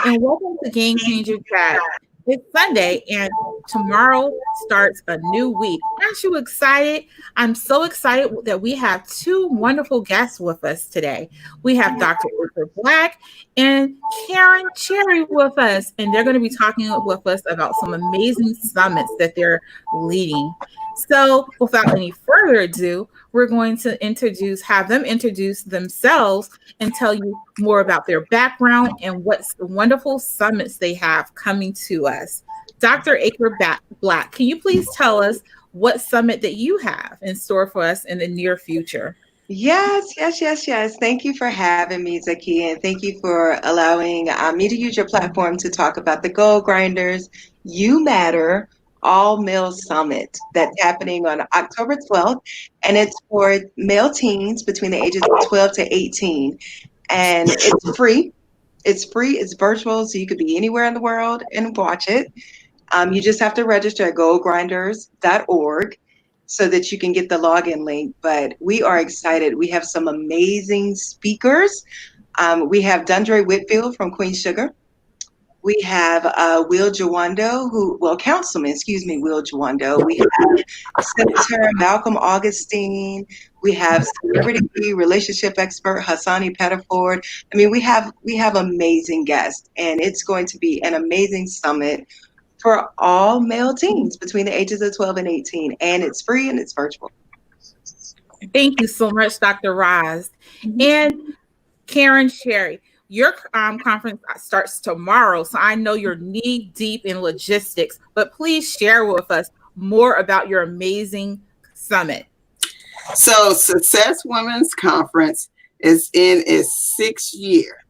and welcome to Game Changer Chat. It's Sunday, and tomorrow starts a new week. Aren't you excited? I'm so excited that we have two wonderful guests with us today. We have Dr. Rupert Black and Karen Cherry with us, and they're going to be talking with us about some amazing summits that they're leading. So, without any further ado, we're going to have them introduce themselves and tell you more about their background and what wonderful summits they have coming to us. Dr. Black, can you please tell us what summit that you have in store for us in the near future? Yes. Thank you for having me, Zakiya, and thank you for allowing me to use your platform to talk about the Goal Grinders You Matter All Male Summit that's happening on October 12th, and it's for male teens between the ages of 12 to 18. And it's free. It's virtual, so you could be anywhere in the world and watch it. You just have to register at goalgrinders.org so that you can get the login link. But we are excited. We have some amazing speakers. We have Dundre Whitfield from Queen Sugar. We have Will Jawando, Councilman, Will Jawando. We have Senator Malcolm Augustine. We have celebrity relationship expert Hassani Pettiford. I mean, we have amazing guests, and it's going to be an amazing summit for all male teens between the ages of 12 and 18. And it's free and it's virtual. Thank you so much, Dr. Roz. Mm-hmm. And Karen Cherry, your conference starts tomorrow, so I know you're knee deep in logistics, but please share with us more about your amazing summit. So Success Women's Conference is in its 6th year.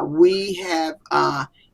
We have,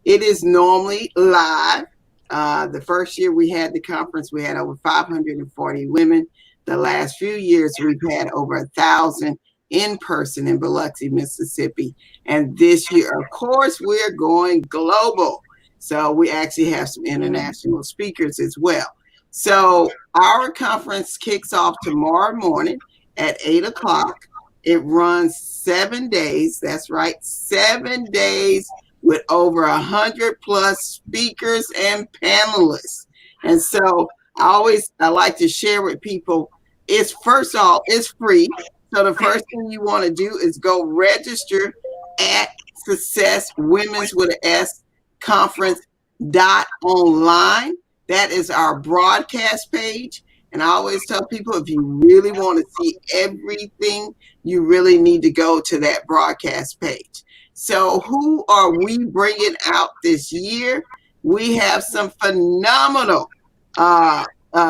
it is normally live. The first year we had the conference, we had over 540 women. The last few years, we've had over 1,000 in person in Biloxi, Mississippi. And this year, of course, we're going global. So we actually have some international speakers as well. So our conference kicks off tomorrow morning at 8 o'clock. It runs 7 days. That's right, 7 days with over 100 plus speakers and panelists. And so I like to share with people, it's first of all, it's free. So the first thing you want to do is go register at Success Women's with an S conference.online. That is our broadcast page. And I always tell people, if you really want to see everything, you really need to go to that broadcast page. So who are we bringing out this year? We have some phenomenal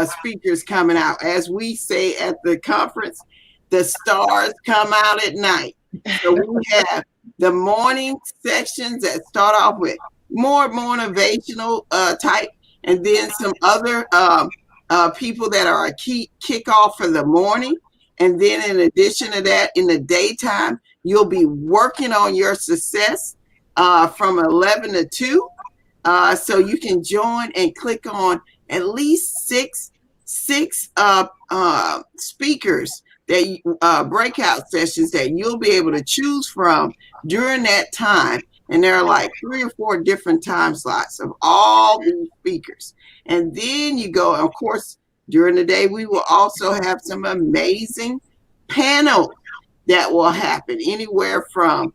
speakers coming out. As we say at the conference, the stars come out at night. So we have the morning sections that start off with more motivational type, and then some other people that are a key kickoff for the morning. And then in addition to that, in the daytime, you'll be working on your success from 11 to 2. So you can join and click on at least six speakers, that breakout sessions that you'll be able to choose from during that time. And there are like 3 or 4 different time slots of all these speakers. And then you go, of course, during the day, we will also have some amazing panels that will happen anywhere from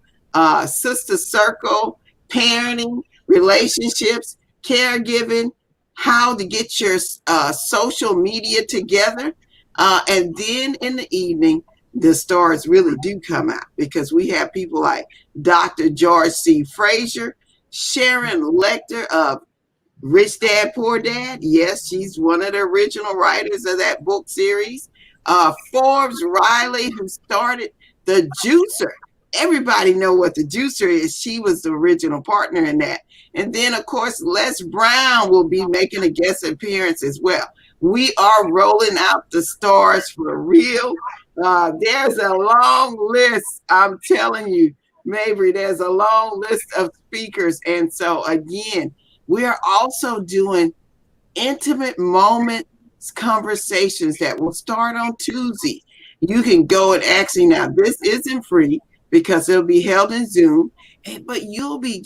sister circle, parenting, relationships, caregiving, how to get your social media together. And then in the evening, the stars really do come out, because we have people like Dr. George C. Frazier, Sharon Lecter of Rich Dad, Poor Dad. Yes, she's one of the original writers of that book series. Forbes Riley, who started the Juicer. Everybody know what the Juicer is. She was the original partner in that. And then, of course, Les Brown will be making a guest appearance as well. We are rolling out the stars for real. There's a long list. I'm telling you, Mabry, there's a long list of speakers. And so, again, we are also doing intimate moments conversations that will start on Tuesday. You can go and actually, now this isn't free, because it'll be held in Zoom. But you'll be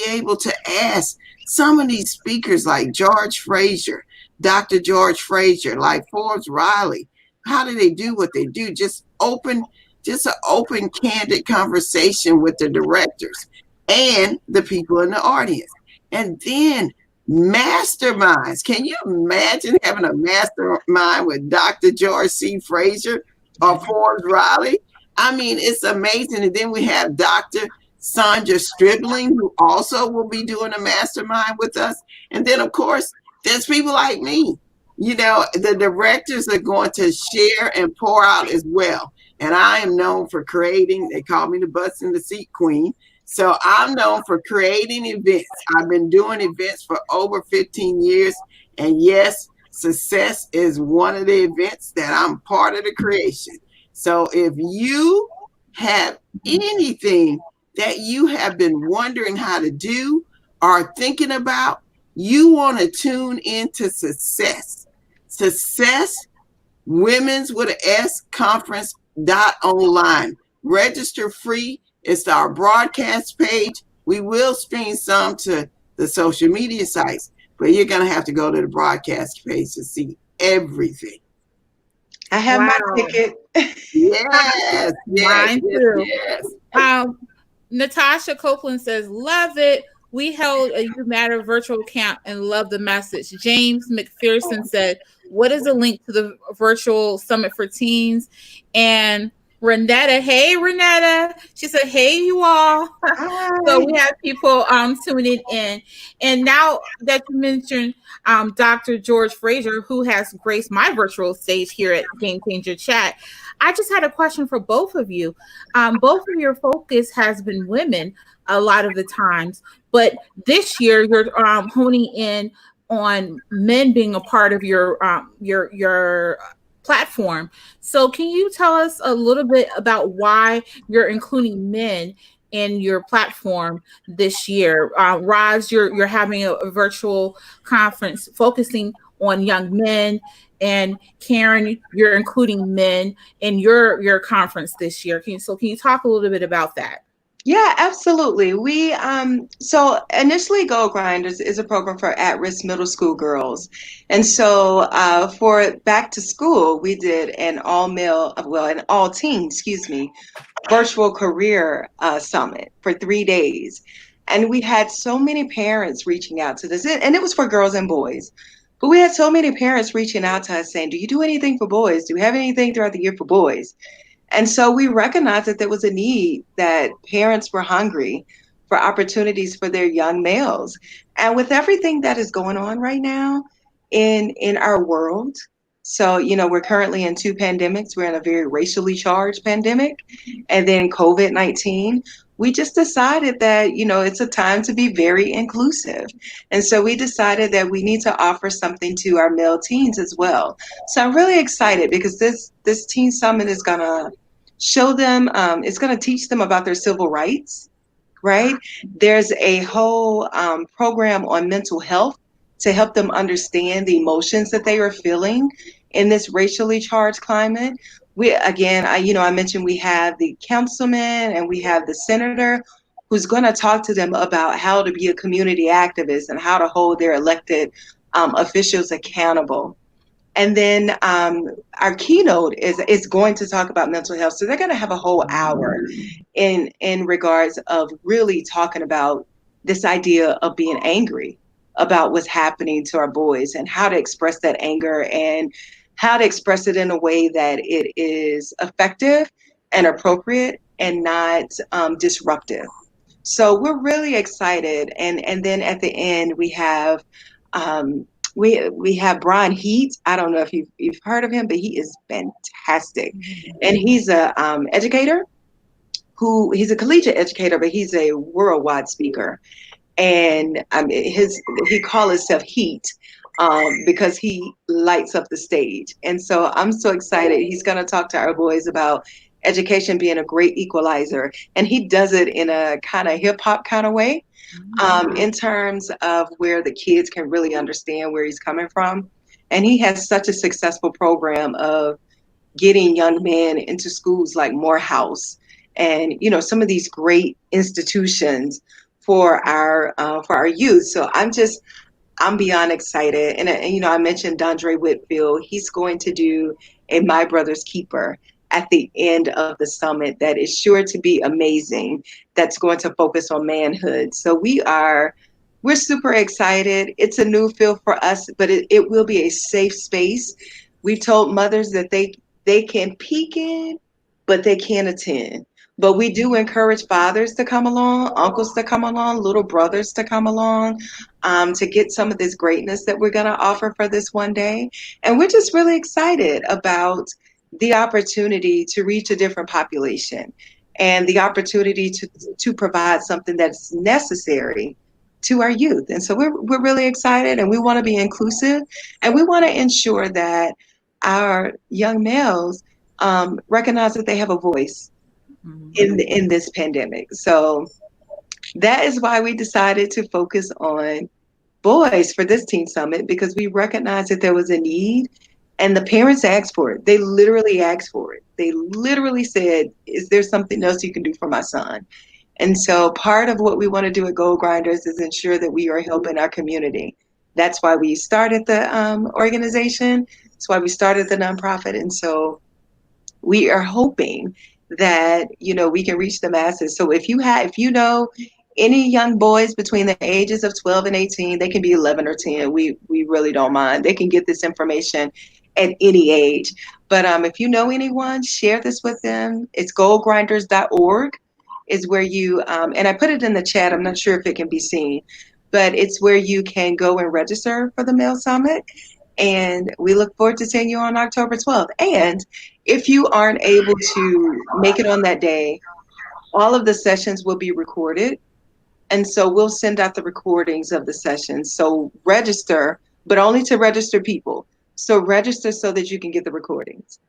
able to ask some of these speakers like George Fraser, Dr. George Fraser, like Forbes Riley. How do they do what they do? Just an open, candid conversation with the directors and the people in the audience. And then masterminds. Can you imagine having a mastermind with Dr. George C. Fraser or Forbes Riley? I mean, it's amazing. And then we have Dr. Sandra Stribling, who also will be doing a mastermind with us. And then, of course, there's people like me. You know, the directors are going to share and pour out as well. And I am known for creating, they call me the butts in the seat queen. So I'm known for creating events. I've been doing events for over 15 years. And yes, success is one of the events that I'm part of the creation. So if you have anything that you have been wondering how to do or thinking about, you want to tune into Success. Success Women's with an S Conference .online. Register free. It's our broadcast page. We will stream some to the social media sites, but you're going to have to go to the broadcast page to see everything. I have my Wow. ticket. Yes, yes, Mine yes, too. yes. Natasha Copeland says, love it. We held a You Matter virtual camp and love the message. James McPherson said, what is the link to the virtual summit for teens? And Renetta, hey Renetta, she said, hey you all. So Hi. we have people tuning in. And now that you mentioned Dr. George Fraser, who has graced my virtual stage here at Game Changer Chat, I just had a question for both of you. Both of your focus has been women a lot of the times, but this year you're honing in on men being a part of your platform. So can you tell us a little bit about why you're including men in your platform this year? Roz, you're having a virtual conference focusing on young men, and Karen, you're including men in your conference this year. Can you talk a little bit about that? Yeah, absolutely. We so initially Gold Grinders is a program for at-risk middle school girls. And so for back to school, we did an an all teen, excuse me, virtual career summit for 3 days. And we had so many parents reaching out to this, and it was for girls and boys. But we had so many parents reaching out to us saying, do you do anything for boys? Do we have anything throughout the year for boys? And so we recognized that there was a need, that parents were hungry for opportunities for their young males. And with everything that is going on right now in our world, so we're currently in two pandemics. We're in a very racially charged pandemic, and then COVID-19. We just decided that it's a time to be very inclusive, and so we decided that we need to offer something to our male teens as well. So I'm really excited because this teen summit is gonna show them, it's gonna teach them about their civil rights, right? There's a whole program on mental health to help them understand the emotions that they are feeling in this racially charged climate. We again, I mentioned we have the councilman and we have the senator who's going to talk to them about how to be a community activist and how to hold their elected officials accountable. And then our keynote is going to talk about mental health. So they're going to have a whole hour in regards of really talking about this idea of being angry about what's happening to our boys and how to express that anger and how to express it in a way that it is effective and appropriate and not disruptive. So we're really excited. And then at the end we have um, we have Brian Heat. I don't know if you've heard of him, but he is fantastic, and he's a educator he's a collegiate educator, but he's a worldwide speaker. And he calls himself Heat because he lights up the stage. And so I'm so excited. He's going to talk to our boys about education being a great equalizer, and he does it in a kind of hip hop kind of way, in terms of where the kids can really understand where he's coming from. And he has such a successful program of getting young men into schools like Morehouse and some of these great institutions for our youth. So I'm beyond excited. And I mentioned Dondre Whitfield. He's going to do a My Brother's Keeper at the end of the summit that is sure to be amazing. That's going to focus on manhood. So we're super excited. It's a new field for us, but it will be a safe space. We've told mothers that they can peek in, but they can't attend. But we do encourage fathers to come along, uncles to come along, little brothers to come along, to get some of this greatness that we're going to offer for this one day. And we're just really excited about the opportunity to reach a different population and the opportunity to provide something that's necessary to our youth. And so we're really excited, and we want to be inclusive, and we want to ensure that our young males recognize that they have a voice in this pandemic. So that is why we decided to focus on boys for this teen summit, because we recognized that there was a need, and the parents asked for it. They literally asked for it. They literally said, is there something else you can do for my son? And so part of what we want to do at Gold Grinders is ensure that we are helping our community. That's why we started the organization. That's why we started the nonprofit. And so we are hoping that we can reach the masses. So if you know any young boys between the ages of 12 and 18, they can be 11 or 10. We really don't mind. They can get this information at any age. But if you know anyone, share this with them. It's goldgrinders.org is where you and I put it in the chat. I'm not sure if it can be seen, but it's where you can go and register for the Male Summit. And we look forward to seeing you on October 12th. And if you aren't able to make it on that day, all of the sessions will be recorded. And so we'll send out the recordings of the sessions. So register, but only to register people. So register so that you can get the recordings.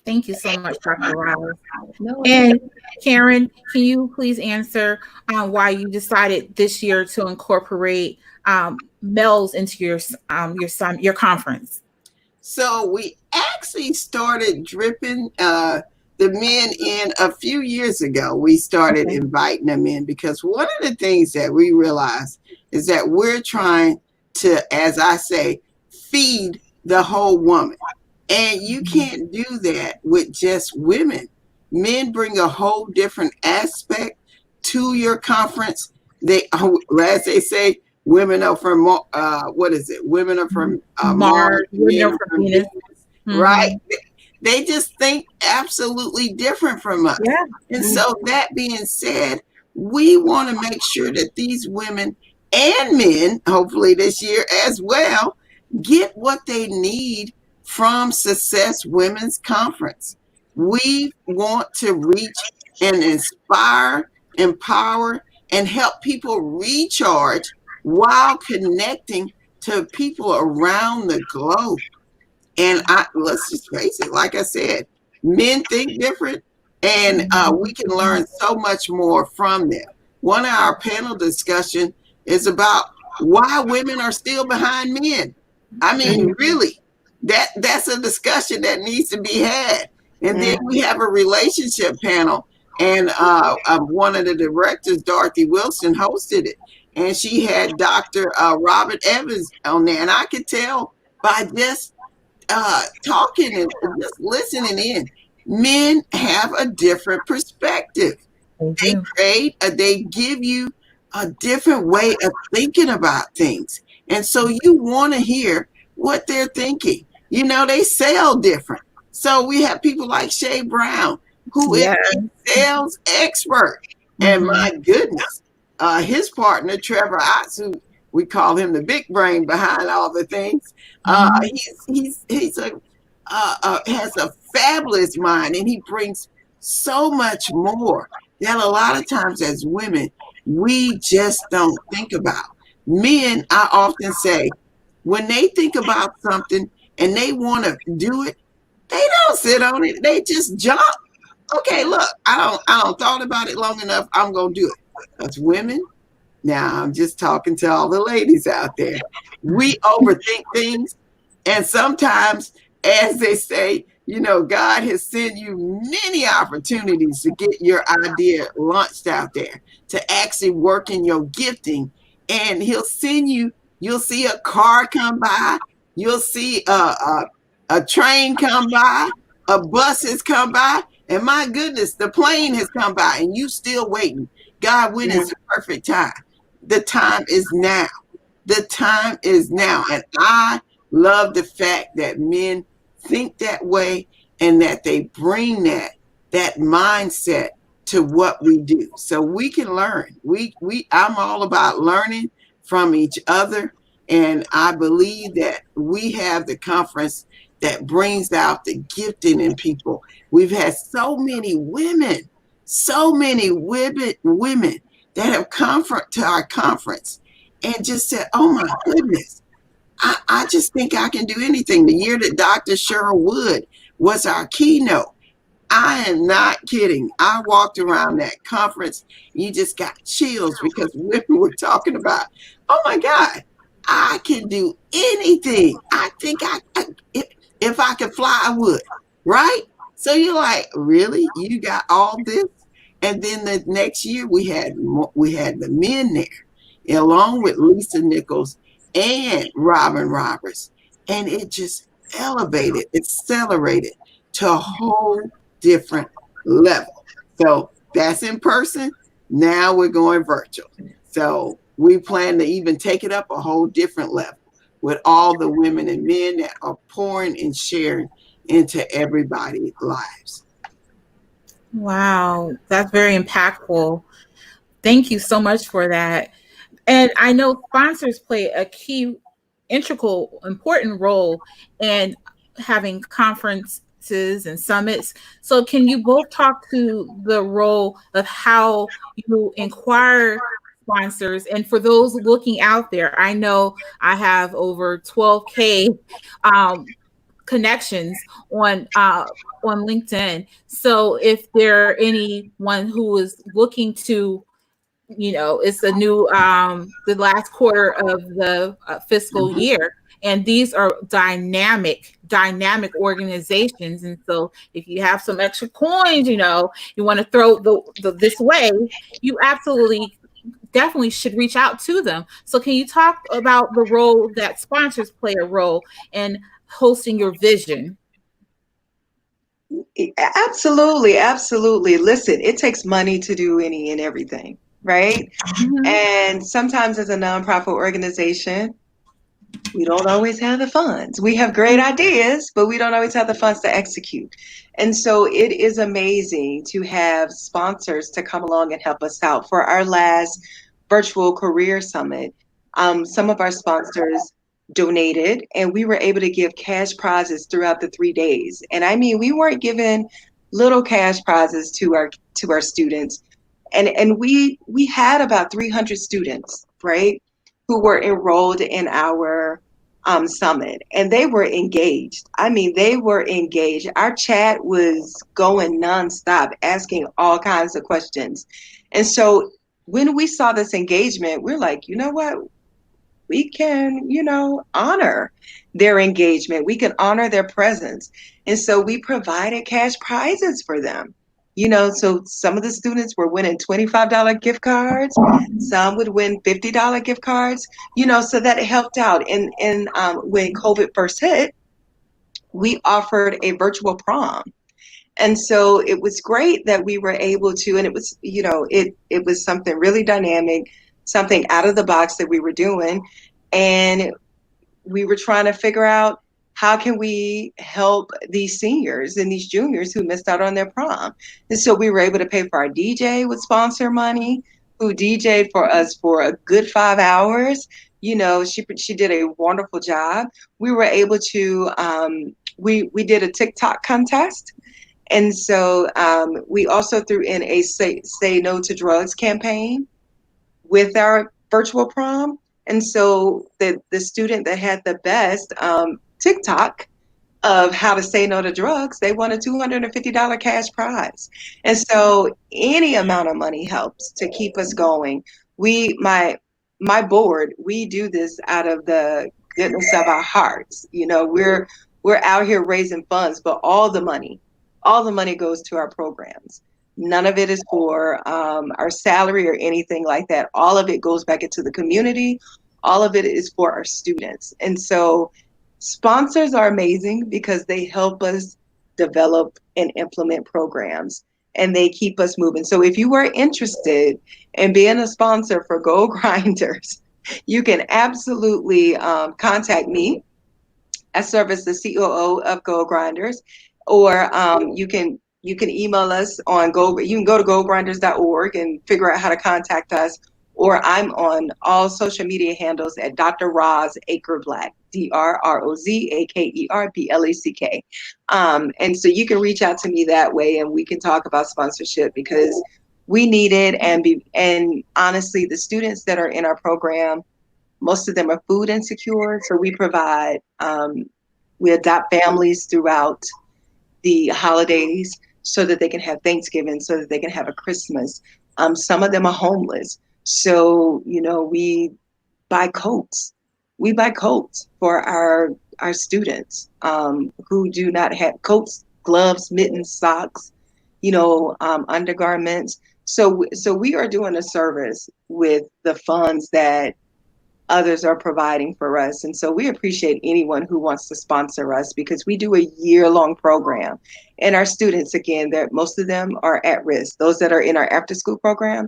Thank you so much, Dr. Rouse. No, And Karen, can you please answer why you decided this year to incorporate males into your conference? So we actually started dripping the men in a few years ago. We started inviting them in because one of the things that we realized is that we're trying to, as I say, feed the whole woman. And you can't do that with just women. Men bring a whole different aspect to your conference. As they say, women are from what is it? Women are from Mars. Men are from Venus, right? They just think absolutely different from us. Yeah. And so that being said, we want to make sure that these women and men, hopefully this year as well, get what they need from Success Women's Conference. We want to reach and inspire, empower, and help people recharge while connecting to people around the globe. And let's just face it, like I said, men think different, and we can learn so much more from them. One of our panel discussion is about why women are still behind men. I mean, really, that's a discussion that needs to be had. And then we have a relationship panel, and one of the directors, Dorothy Wilson, hosted it, and she had Dr. Robert Evans on there, and I could tell by just talking and just listening in, men have a different perspective. They give you a different way of thinking about things, and so you want to hear what they're thinking. They sell different. So we have people like Shay Brown, who is a sales expert. And my goodness, his partner, Trevor Otts, who we call him the big brain behind all the things, he's has a fabulous mind, and he brings so much more that a lot of times as women, we just don't think about. Men, I often say, when they think about something and they want to do it, they don't sit on it. They just jump. Okay, look, I don't thought about it long enough. I'm gonna do it. That's women. Now I'm just talking to all the ladies out there. We overthink things, and sometimes, as they say, God has sent you many opportunities to get your idea launched out there, to actually work in your gifting. And He'll send you, you'll see a car come by, you'll see a train come by, a bus has come by, and my goodness, the plane has come by, and you still waiting. God, when is the perfect time? The time is now. The time is now. And I love the fact that men think that way and that they bring that mindset to what we do. So we can learn. I'm all about learning from each other. And I believe that we have the conference that brings out the gifting in people. We've had so many women that have come to our conference and just said, oh my goodness, I just think I can do anything. The year that Dr. Cheryl Wood was our keynote, I am not kidding. I walked around that conference, you just got chills because women were talking about, oh my God, I can do anything. I think if I could fly, I would, right? So you're like, really? You got all this? And then the next year we had the men there, along with Lisa Nichols and Robin Roberts, and it just accelerated to a whole different level. So that's in person. Now we're going virtual. So we plan to even take it up a whole different level with all the women and men that are pouring and sharing into everybody's lives. Wow, that's very impactful. Thank you so much for that. And I know sponsors play a key, integral, important role in having conferences and summits. So, can you both talk to the role of how you inquire sponsors? And for those looking out there, I know I have over 12K um, connections on LinkedIn. So, if there are anyone who is looking to, it's a new the last quarter of the fiscal Mhm. year, and these are dynamic organizations. And so if you have some extra coins, you want to throw this way, you absolutely definitely should reach out to them. So can you talk about the role that sponsors play a role in hosting your vision? Absolutely, absolutely. Listen, it takes money to do any and everything, right? Mhm. And sometimes as a nonprofit organization, we don't always have the funds. We have great ideas, but we don't always have the funds to execute. And so it is amazing to have sponsors to come along and help us out. For our last virtual career summit, some of our sponsors donated and we were able to give cash prizes throughout the 3 days. And I mean, we weren't giving little cash prizes to our students. And we had about 300 students, right, who were enrolled in our summit, and they were engaged. I mean, they were engaged. Our chat was going nonstop, asking all kinds of questions. And so when we saw this engagement, we're like, you know what? We can, honor their engagement. We can honor their presence. And so we provided cash prizes for them. So some of the students were winning $25 gift cards. Some would win $50 gift cards, so that helped out. And when COVID first hit, we offered a virtual prom. And so it was great that we were able to, and it was, it was something really dynamic, something out of the box that we were doing. And we were trying to figure out how can we help these seniors and these juniors who missed out on their prom. And so we were able to pay for our DJ with sponsor money, who DJ'd for us for a good 5 hours. She did a wonderful job. We were able to we did a TikTok contest. And so we also threw in a say no to drugs campaign with our virtual prom. And so the student that had the best TikTok of how to say no to drugs, they won a $250 cash prize. And so any amount of money helps to keep us going. My board, we do this out of the goodness of our hearts. We're we're out here raising funds, but all the money goes to our programs. None of it is for our salary or anything like that. All of it goes back into the community. All of it is for our students. And so sponsors are amazing because they help us develop and implement programs, and they keep us moving. So if you are interested in being a sponsor for Gold Grinders, you can absolutely contact me. I serve as the COO of Gold Grinders, or you can email us on Go. You can go to goldgrinders.org and figure out how to contact us. Or I'm on all social media handles at Dr. Roz Akerblack, DrRozakerblack. And so you can reach out to me that way, and we can talk about sponsorship because we need it. And honestly, the students that are in our program, most of them are food insecure, so we adopt families throughout the holidays so that they can have Thanksgiving, so that they can have a Christmas. Some of them are homeless, so we buy coats. We buy coats for our students who do not have coats, gloves, mittens, socks, undergarments. So we are doing a service with the funds that others are providing for us. And so we appreciate anyone who wants to sponsor us because we do a year-long program. And our students, again, most of them are at risk. Those that are in our after-school program,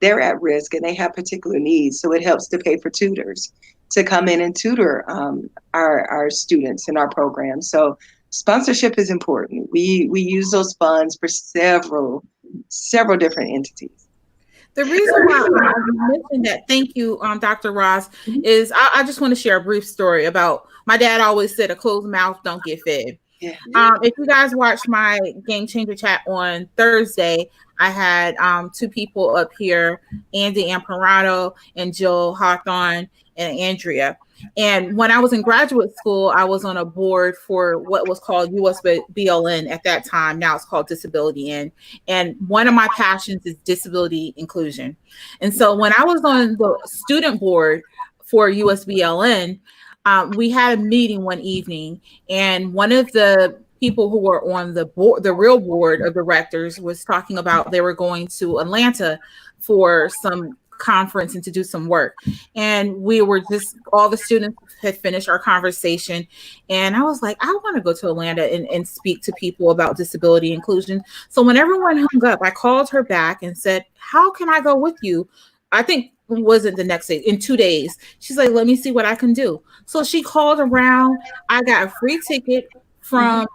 they're at risk and they have particular needs. So it helps to pay for tutors to come in and tutor our students in our program. So sponsorship is important. We use those funds for several different entities. The reason why I mentioned that, thank you, Dr. Ross, is I just want to share a brief story about my dad always said a closed mouth don't get fed. Yeah. If you guys watched my Game Changer chat on Thursday, I had two people up here, Andy Amparado and Jill Hawthorne and Andrea. And when I was in graduate school, I was on a board for what was called USBLN at that time. Now it's called Disability In. And one of my passions is disability inclusion. And so when I was on the student board for USBLN, we had a meeting one evening, and one of the people who were on the board, the real board of directors, was talking about they were going to Atlanta for some conference and to do some work. And we were just, all the students had finished our conversation. And I was like, I want to go to Atlanta and speak to people about disability inclusion. So when everyone hung up, I called her back and said, how can I go with you? I think it wasn't the next day, in 2 days. She's like, let me see what I can do. So she called around. I got a free ticket from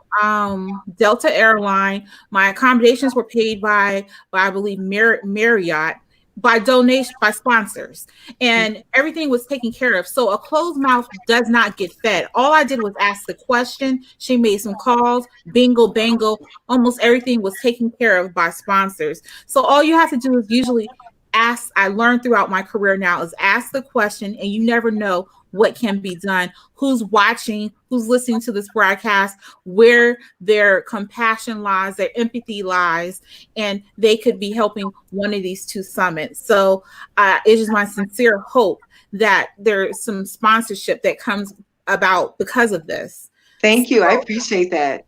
Delta Airline. My accommodations were paid by I believe Marriott, by donation, by sponsors, and everything was taken care of. So a closed mouth does not get fed. All I did was ask the question. She made some calls, bingo bango, almost everything was taken care of by sponsors. So all you have to do is usually ask. I learned throughout my career now is ask the question, and you never know what can be done, who's watching, who's listening to this broadcast, where their compassion lies, their empathy lies, and they could be helping one of these two summits. So it is my sincere hope that there's some sponsorship that comes about because of this. Thank you. I appreciate that.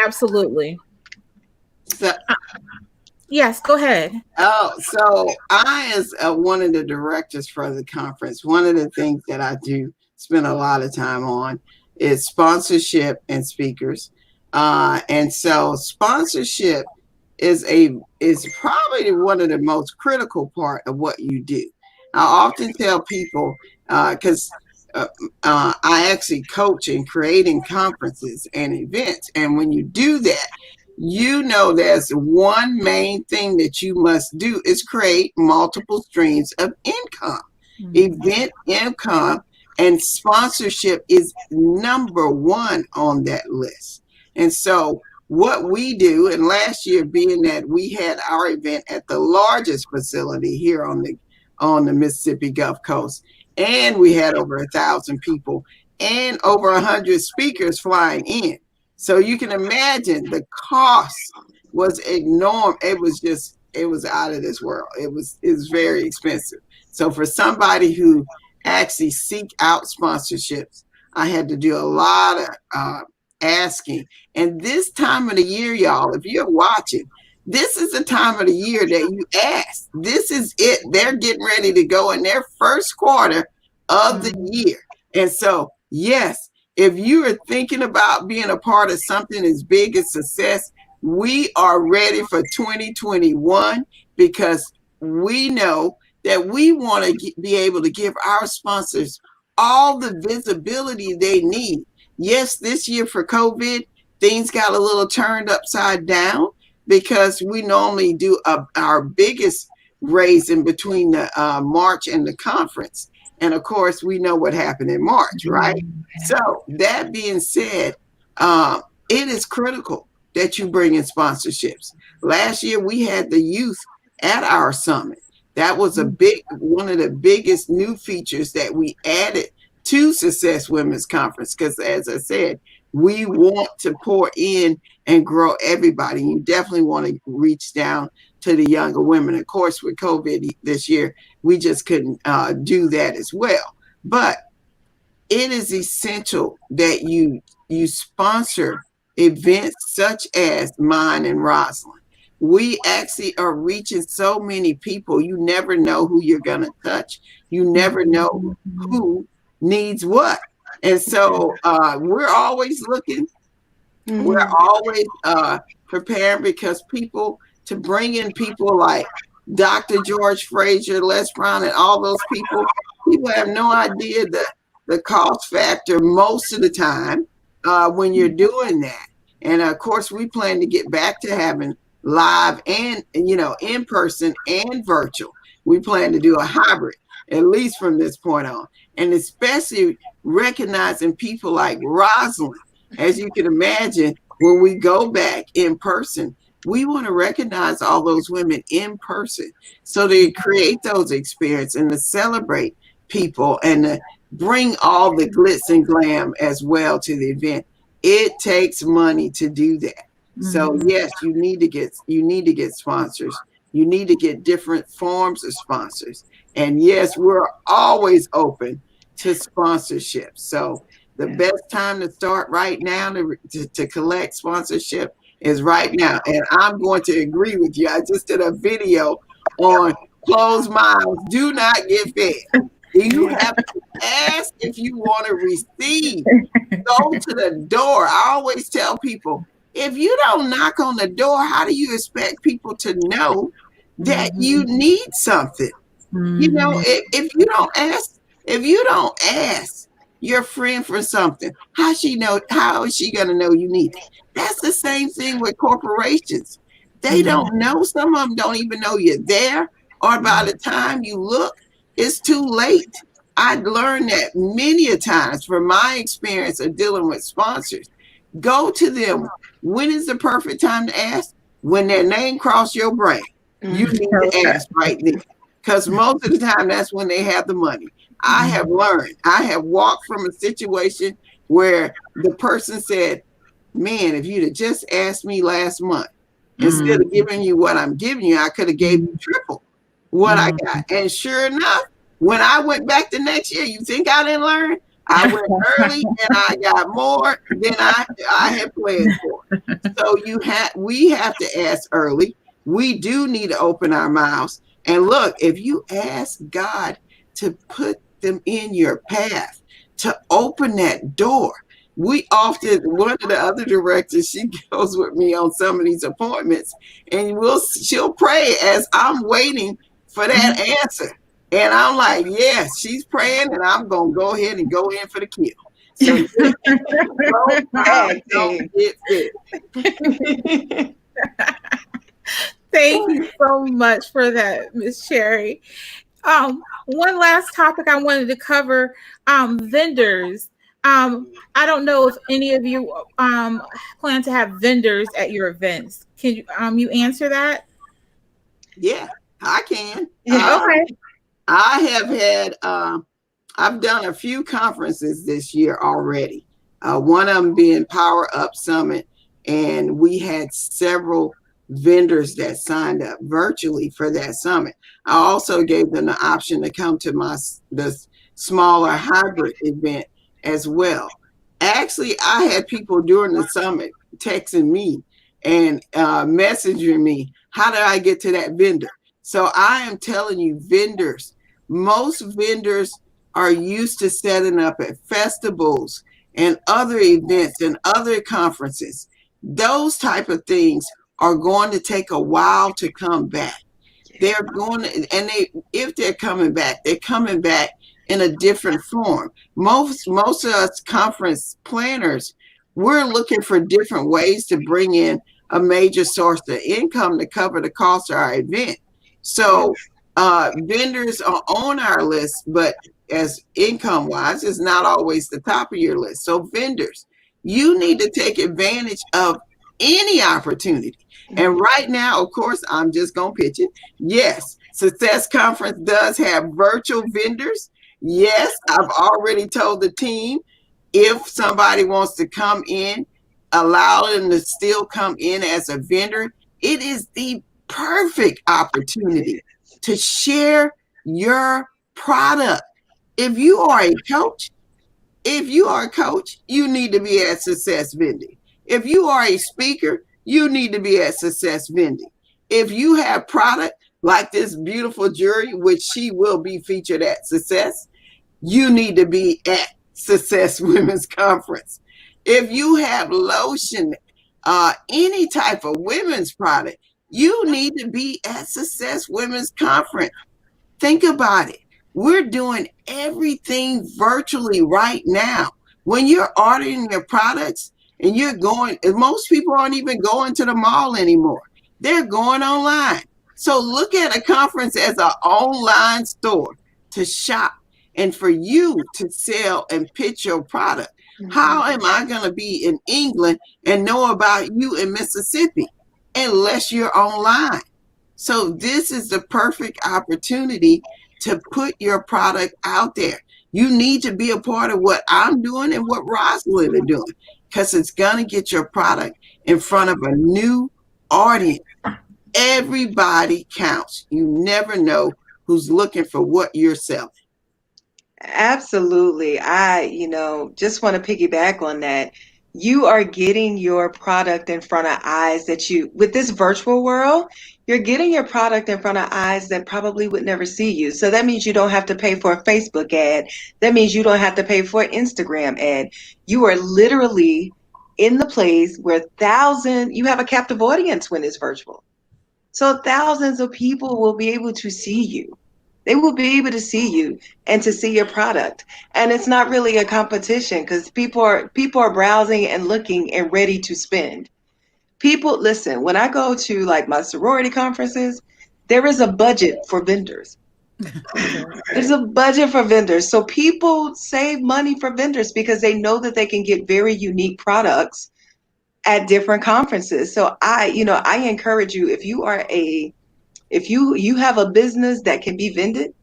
Absolutely. So, yes, go ahead. So I, as one of the directors for the conference, one of the things that I do spend a lot of time on is sponsorship and speakers. And so sponsorship is probably one of the most critical part of what you do. I often tell people, because I actually coach in creating conferences and events. And when you do that, there's one main thing that you must do is create multiple streams of income, event income, and sponsorship is number one on that list. And so what we do, and last year being that we had our event at the largest facility here on the Mississippi Gulf Coast, and we had over 1,000 people and over 100 speakers flying in. So you can imagine the cost was enormous. It was out of this world. It was very expensive. So for somebody who actually seek out sponsorships, I had to do a lot of asking. And this time of the year, y'all, if you're watching, this is the time of the year that you ask. This is it. They're getting ready to go in their first quarter of the year. And so, yes, if you are thinking about being a part of something as big as success, we are ready for 2021 because we know that we want to be able to give our sponsors all the visibility they need. Yes, this year for COVID, things got a little turned upside down because we normally do our biggest raising between the March and the conference. And of course, we know what happened in March, right? So, that being said, it is critical that you bring in sponsorships. Last year, we had the youth at our summit. That was one of the biggest new features that we added to Success Women's Conference because, as I said, we want to pour in and grow everybody. You definitely want to reach down to the younger women. Of course, with COVID this year, we just couldn't do that as well. But it is essential that you sponsor events such as mine and Rosalind. We actually are reaching so many people. You never know who you're going to touch. You never know who needs what. And so we're always looking. We're always preparing because to bring in people like Dr. George Frazier, Les Brown, and all those people have no idea the cost factor most of the time when you're doing that. And of course, we plan to get back to having live and, in person and virtual. We plan to do a hybrid, at least from this point on. And especially recognizing people like Rosalind. As you can imagine, when we go back in person, we want to recognize all those women in person. So to create those experiences and to celebrate people and to bring all the glitz and glam as well to the event, it takes money to do that. So yes, you need to get sponsors. You need to get different forms of sponsors. And yes, we're always open to sponsorship. So the best time to start right now to collect sponsorship is right now. And I'm going to agree with you. I just did a video on closed mouths do not get fed. You have to ask if you want to receive. Go to the door. I always tell people, if you don't knock on the door, how do you expect people to know that you need something? If you don't ask your friend for something, how is she going to know you need it? That's the same thing with corporations. They don't know. Some of them don't even know you're there, or by the time you look, it's too late. I've learned that many a times from my experience of dealing with sponsors. Go to them. When is the perfect time to ask? When their name cross your brain. You need to ask right there. Because most of the time, that's when they have the money. I have learned. I have walked from a situation where the person said, man, if you'd have just asked me last month, instead of giving you what I'm giving you, I could have gave you triple what I got. And sure enough, when I went back the next year, you think I didn't learn? I went early and I got more than I had planned for. So we have to ask early. We do need to open our mouths. And look, if you ask God to put them in your path, to open that door, one of the other directors, she goes with me on some of these appointments, and she'll pray as I'm waiting for that answer. And I'm like, yes, she's praying, and I'm going to go ahead and go in for the kill. So don't get fit. Thank you so much for that, Miss Sherry. One last topic I wanted to cover, vendors. I don't know if any of you plan to have vendors at your events. Can you answer that? Yeah, I can. Okay. I have had, I've done a few conferences this year already. One of them being Power Up Summit, and we had several vendors that signed up virtually for that summit. I also gave them the option to come to the smaller hybrid event as well. Actually, I had people during the summit texting me and messaging me, how do I get to that vendor? So I am telling you, vendors, most vendors are used to setting up at festivals and other events and other conferences. Those type of things are going to take a while to come back. They're going to, and they, if they're coming back in a different form. Most of us conference planners, we're looking for different ways to bring in a major source of income to cover the cost of our event. So vendors are on our list, but as income wise, it's not always the top of your list. So vendors, you need to take advantage of any opportunity. And right now, of course, I'm just going to pitch it. Yes, Success Conference does have virtual vendors. Yes, I've already told the team if somebody wants to come in, allow them to still come in as a vendor. It is the perfect opportunity to share your product. If you are a coach, you need to be at Success Vending. If you are a speaker, you need to be at Success Vending. If you have product like this beautiful jewelry, which she will be featured at Success, you need to be at Success Women's Conference. If you have lotion, any type of women's product, you need to be at Success Women's Conference. Think about it. We're doing everything virtually right now. When you're ordering your products and you're going, and most people aren't even going to the mall anymore. They're going online. So look at a conference as an online store to shop and for you to sell and pitch your product. How am I going to be in England and know about you in Mississippi unless you're online? So this is the perfect opportunity to put your product out there. You need to be a part of what I'm doing and what Rosalind are doing because it's going to get your product in front of a new audience. Everybody counts. You never know who's looking for what you're selling. Absolutely. Just want to piggyback on that. You are getting your product in front of eyes with this virtual world, you're getting your product in front of eyes that probably would never see you. So that means you don't have to pay for a Facebook ad. That means you don't have to pay for an Instagram ad. You are literally in the place where you have a captive audience when it's virtual. So thousands of people will be able to see you. They will be able to see you and to see your product. And it's not really a competition because people are browsing and looking and ready to spend. People, listen, when I go to like my sorority conferences, there is a budget for vendors. There's a budget for vendors. So people save money for vendors because they know that they can get very unique products at different conferences. So I encourage you, if you have a business that can be vended,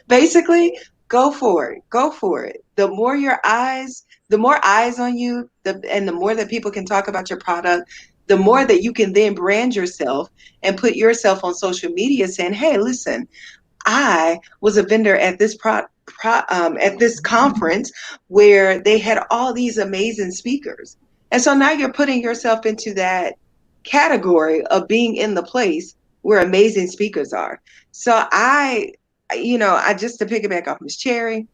basically, go for it. Go for it. The more eyes on you, and the more that people can talk about your product, the more that you can then brand yourself and put yourself on social media saying, "Hey, listen, I was a vendor at at this conference where they had all these amazing speakers." And so now you're putting yourself into that category of being in the place where amazing speakers are. So I just to piggyback off Miss Cherry,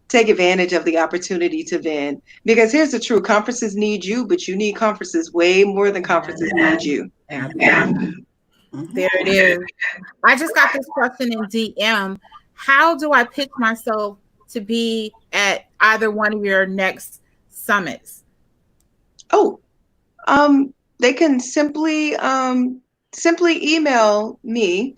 take advantage of the opportunity to vend because here's the truth: conferences need you, but you need conferences way more than conferences need you. There it is. I just got this question in DM. How do I pitch myself to be at either one of your next summits? Oh, they can simply email me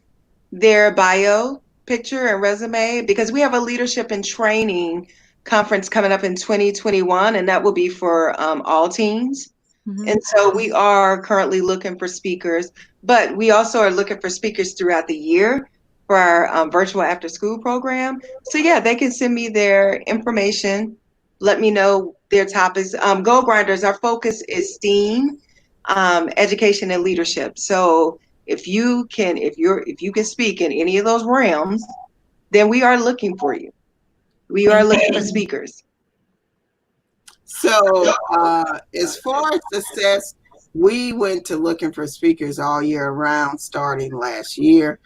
their bio, picture, and resume because we have a leadership and training conference coming up in 2021, and that will be for all teams. Mm-hmm. And so we are currently looking for speakers, but we also are looking for speakers throughout the year for our virtual after school program. So yeah, they can send me their information, let me know their topics. Goal Grinders, our focus is STEAM, education and leadership. So if you can speak in any of those realms, then we are looking for you. We are looking for speakers. So, as far as success, we went to looking for speakers all year round, starting last year,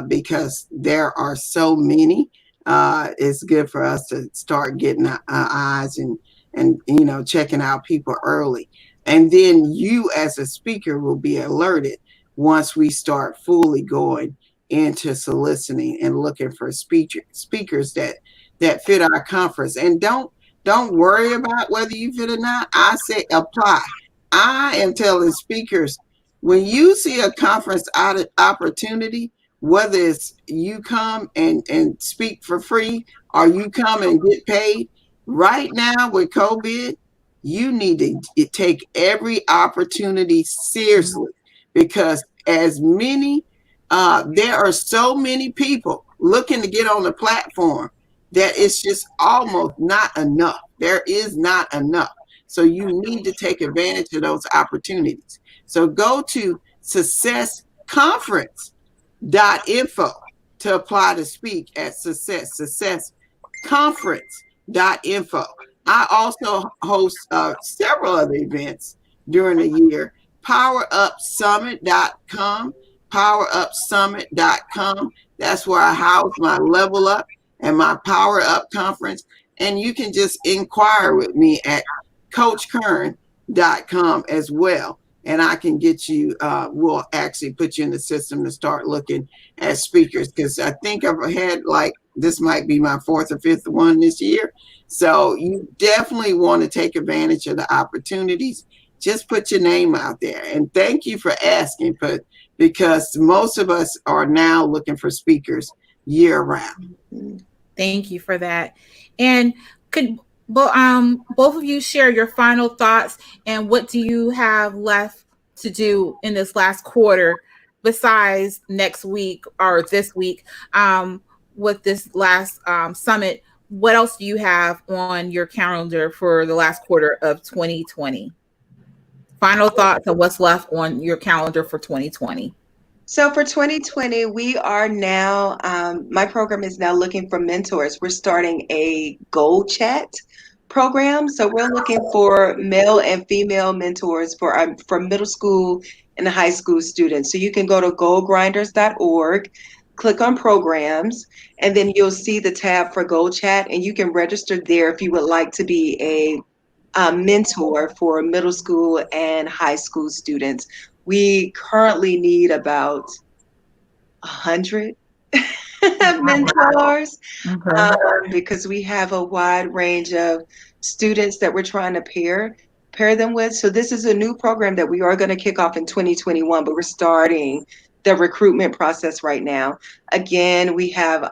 because there are so many. It's good for us to start getting our eyes and checking out people early, and then you as a speaker will be alerted once we start fully going into soliciting and looking for speakers that fit our conference. And don't worry about whether you fit or not. I say apply. I am telling speakers, when you see a conference opportunity, whether it's you come and speak for free or you come and get paid, right now with COVID, you need to take every opportunity seriously, because as many, there are so many people looking to get on the platform that it's just almost not enough. There is not enough. So you need to take advantage of those opportunities. So go to successconference.info to apply to speak at successconference.info. I also host several other events during the year. PowerUpSummit.com, PowerUpSummit.com. That's where I house my level up and my Power Up conference. And you can just inquire with me at coachkern.com as well. And I can get you, we'll actually put you in the system to start looking at speakers, because I think I've had, like, this might be my fourth or fifth one this year. So you definitely want to take advantage of the opportunities. Just put your name out there. And thank you for asking, but because most of us are now looking for speakers year round. Thank you for that. And could both of you share your final thoughts, and what do you have left to do in this last quarter besides next week or this week, with this last summit? What else do you have on your calendar for the last quarter of 2020? Final thoughts on what's left on your calendar for 2020. So for 2020, we are now, my program is now looking for mentors. We're starting a Gold Chat program. So we're looking for male and female mentors for middle school and high school students. So you can go to goldgrinders.org, click on programs, and then you'll see the tab for Gold Chat, and you can register there if you would like to be a mentor for middle school and high school students. We currently need about 100 mentors, Okay. because we have a wide range of students that we're trying to pair them with. So this is a new program that we are going to kick off in 2021, but we're starting the recruitment process right now. Again, we have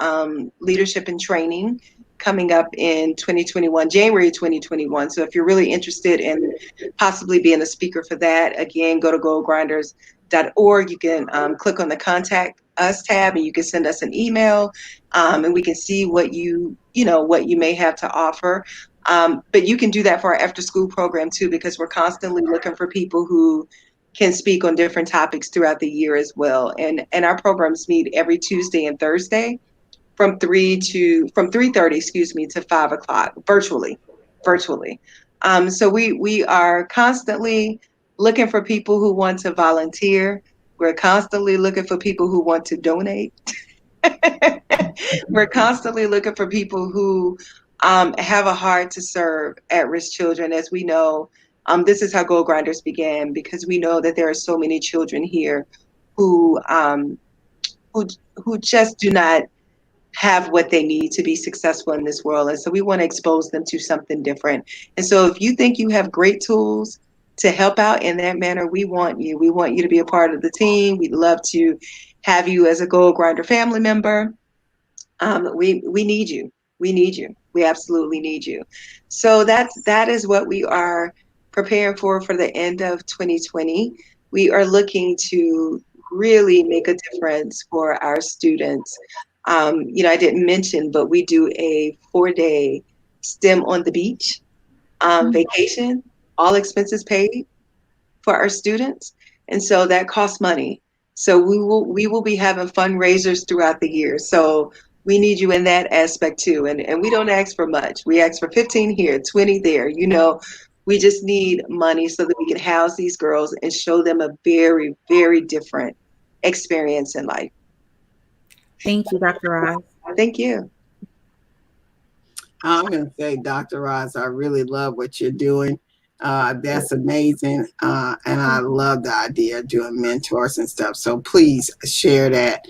leadership and training coming up in 2021, January 2021. So if you're really interested in possibly being a speaker for that, again, go to goldgrinders.org. You can click on the contact us tab, and you can send us an email, and we can see what what you may have to offer. But you can do that for our after school program too, because we're constantly looking for people who can speak on different topics throughout the year as well. And our programs meet every Tuesday and Thursday from 3:30, excuse me, to 5 o'clock virtually. So we are constantly looking for people who want to volunteer. We're constantly looking for people who want to donate. We're constantly looking for people who have a heart to serve at-risk children. As we know, this is how Gold Grinders began, because we know that there are so many children here who who who just do not have what they need to be successful in this world. And so we want to expose them to something different. And so if you think you have great tools to help out in that manner, we want you. We want you to be a part of the team. We'd love to have you as a Gold Grinder family member. We need you. We need you. We absolutely need you. So that is what we are preparing for the end of 2020. We are looking to really make a difference for our students. I didn't mention, but we do a 4-day STEM on the beach vacation, all expenses paid for our students, and so that costs money. So we will be having fundraisers throughout the year. So we need you in that aspect too. And we don't ask for much. We ask for 15 here, 20 there. We just need money so that we can house these girls and show them a very, very different experience in life. Thank you, Dr. Roz. Thank you. I'm going to say, Dr. Roz, I really love what you're doing. That's amazing. And I love the idea of doing mentors and stuff. So please share that.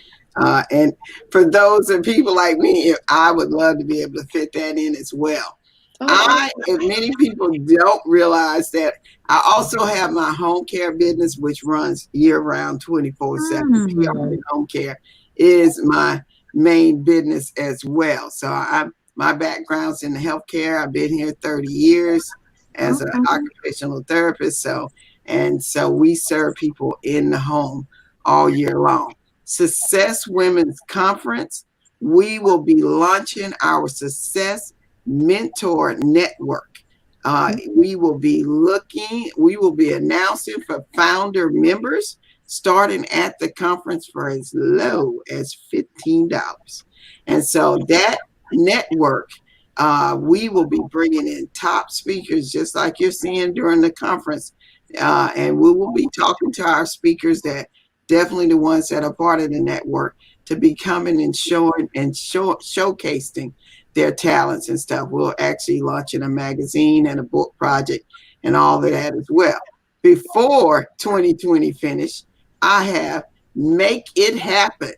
And for those of people like me, I would love to be able to fit that in as well. If many people don't realize that, I also have my home care business, which runs year round 24/7. PR Home Care is my main business as well. So my background's in healthcare. I've been here 30 years as an occupational therapist. So we serve people in the home all year long. Success Women's Conference, we will be launching our Success Mentor Network. We will be announcing for founder members starting at the conference for as low as $15. And so that network, we will be bringing in top speakers just like you're seeing during the conference. And we will be talking to our speakers that definitely the ones that are part of the network to be coming and showcasing their talents and stuff. We'll actually launching a magazine and a book project and all of that as well. Before 2020 finish, I have Make It Happen.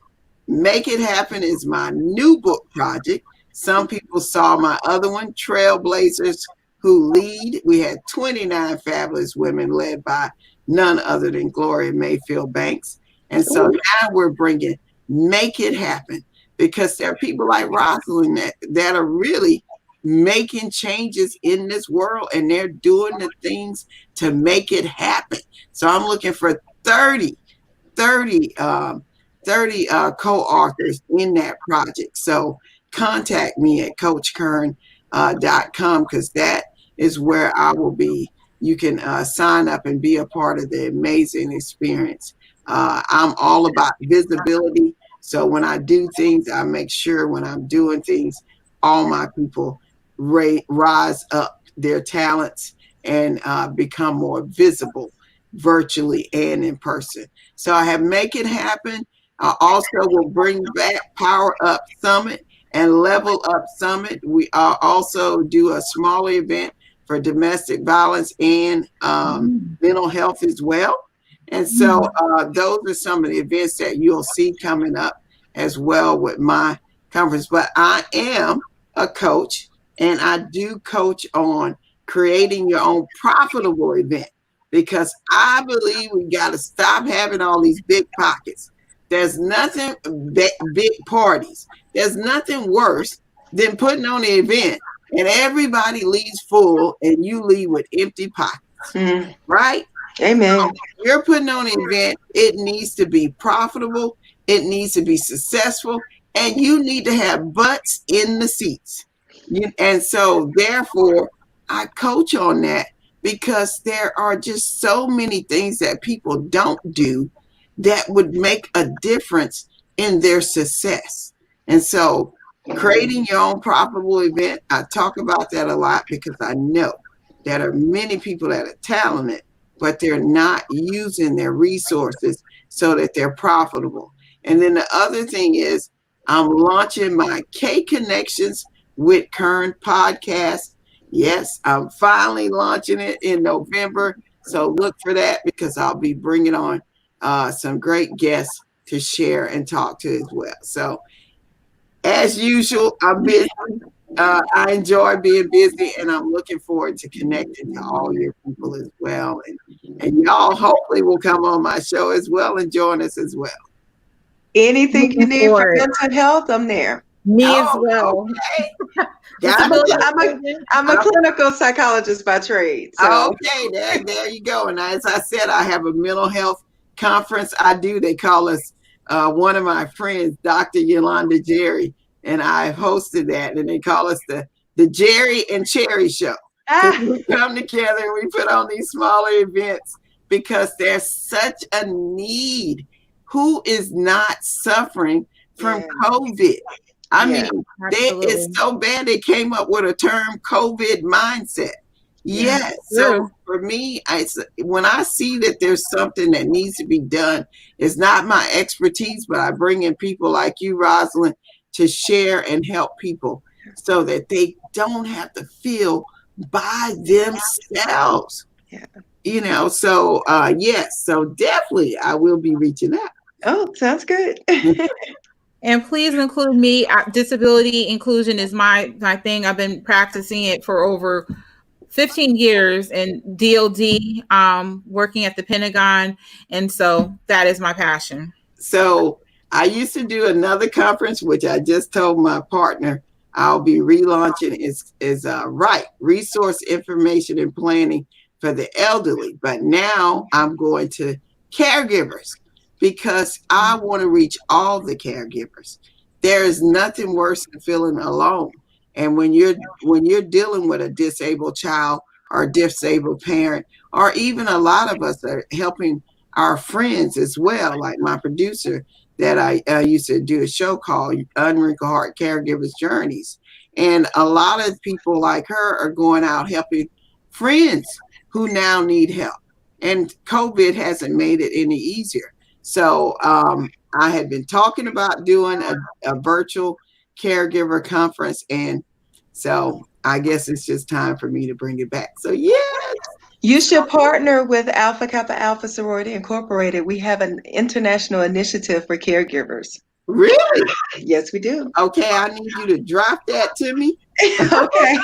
Make It Happen is my new book project. Some people saw my other one, Trailblazers Who Lead. We had 29 fabulous women led by none other than Gloria Mayfield Banks. And so now we're bringing Make It Happen, because there are people like Rosalind that are really making changes in this world, and they're doing the things to make it happen. So I'm looking for 30 co-authors in that project. So contact me at coachkern.com, because that is where I will be. You can sign up and be a part of the amazing experience. I'm all about visibility. So when I do things, I make sure when I'm doing things, all my people rise up their talents and become more visible virtually and in person. So I have Make It Happen. I also will bring back Power Up Summit and Level Up Summit. We also do a smaller event for domestic violence and mental health as well. And so those are some of the events that you'll see coming up as well with my conference. But I am a coach, and I do coach on creating your own profitable event, because I believe we got to stop having all these big pockets. There's nothing, big parties. There's nothing worse than putting on an event and everybody leaves full and you leave with empty pockets, right? Amen. You're putting on an event, it needs to be profitable, it needs to be successful, and you need to have butts in the seats. And so therefore, I coach on that, because there are just so many things that people don't do that would make a difference in their success. And so creating your own profitable event, I talk about that a lot, because I know there are many people that are talented, but they're not using their resources so that they're profitable. And then the other thing is, I'm launching my K Connections with Kern podcast. Yes, I'm finally launching it in November. So look for that, because I'll be bringing on some great guests to share and talk to as well. So as usual, I'm busy. I enjoy being busy, and I'm looking forward to connecting to all your people as well. And y'all hopefully will come on my show as well and join us as well. Anything you need for mental health, I'm there. Me as well. Okay. I'm a clinical psychologist by trade. So. Okay, there you go. And as I said, I have a mental health conference. They call us, one of my friends, Dr. Yolanda Jerry, and I hosted that, and they call us the Jerry and Cherry Show. So we come together and we put on these smaller events, because there's such a need. Who is not suffering from COVID? I Yeah. mean, it's Absolutely. so bad they came up with a term COVID mindset. Yeah. Yes. So True. for me, when I see that there's something that needs to be done, it's not my expertise, but I bring in people like you, Rosalind, to share and help people so that they don't have to feel by themselves. Yeah. So yes, so definitely I will be reaching out. Oh, sounds good. And please include me. Disability inclusion is my thing. I've been practicing it for over 15 years in DOD, working at the Pentagon, and so that is my passion. So I used to do another conference, which I just told my partner I'll be relaunching. Is right resource information and planning for the elderly. But now I'm going to caregivers because I want to reach all the caregivers. There is nothing worse than feeling alone. And when you're dealing with a disabled child or a disabled parent, or even a lot of us are helping our friends as well, like my producer that I used to do a show called Unwrinkled Heart Caregivers Journeys. And a lot of people like her are going out helping friends who now need help. And COVID hasn't made it any easier. So I had been talking about doing a virtual caregiver conference. And so I guess it's just time for me to bring it back. So, yeah. You should partner with Alpha Kappa Alpha Sorority Incorporated. We have an international initiative for caregivers. Really? Yes, we do. Okay, I need you to drop that to me. Okay.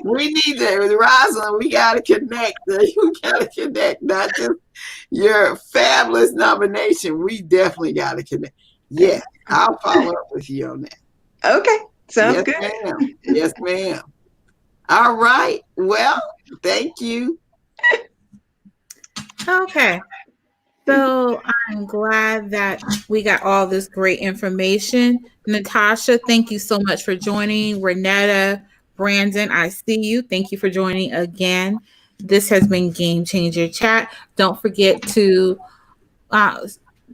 We need to, Rosalind, we got to connect. We got to connect, not just your fabulous nomination. We definitely got to connect. Yeah, I'll follow up with you on that. Okay. Sounds Yes, good. ma'am. Yes, ma'am. All right. Well, thank you. Okay. So I'm glad that we got all this great information. Natasha, thank you so much for joining. Renetta, Brandon, I see you. Thank you for joining again. This has been Game Changer Chat. Don't forget to uh,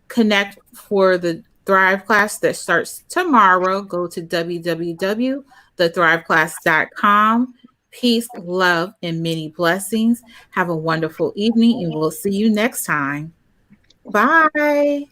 connect for the Thrive class that starts tomorrow. Go to www.thethriveclass.com. Peace, love, and many blessings. Have a wonderful evening, and we'll see you next time. Bye.